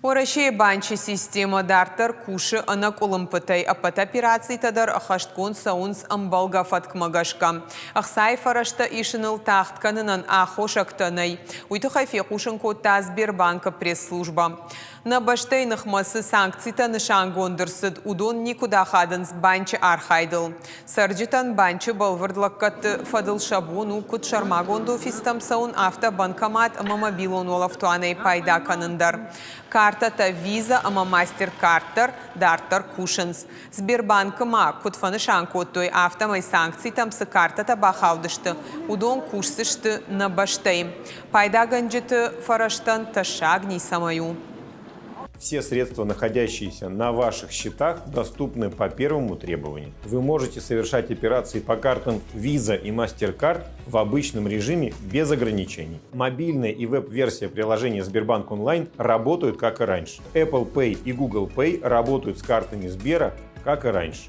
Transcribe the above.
У России банчи система дартер куши анак улымпытай апат операции тадар ахашткун саунс амбалга фаткмагашка. Ахсай фарашта ишиныл тахтканынан ахошактанай. Уйтухай фекушин кота Сбербанка пресс-служба. На баштейных массы санкций-то нышангондырсыд удон никуда хадынс банчи архайдыл. Сарджитан банчи балвардлаккат фадыл шабуну кут шармагонду фистам саун автобанкомат мамобилон олафтуанай пайда канындар. Карта-то виза ама мастер-картер дартер кушенс. Сбербанк ма кутфанышанкот той автомай санкций там с карта-то бахаудышты. Удон кушсышты на баштей. Пайда ганджиты фараштан ташагни самаю. Все средства, находящиеся на ваших счетах, доступны по первому требованию. Вы можете совершать операции по картам Visa и MasterCard в обычном режиме без ограничений. Мобильная и веб-версия приложения Сбербанк Онлайн работают как и раньше. Apple Pay и Google Pay работают с картами Сбера как и раньше.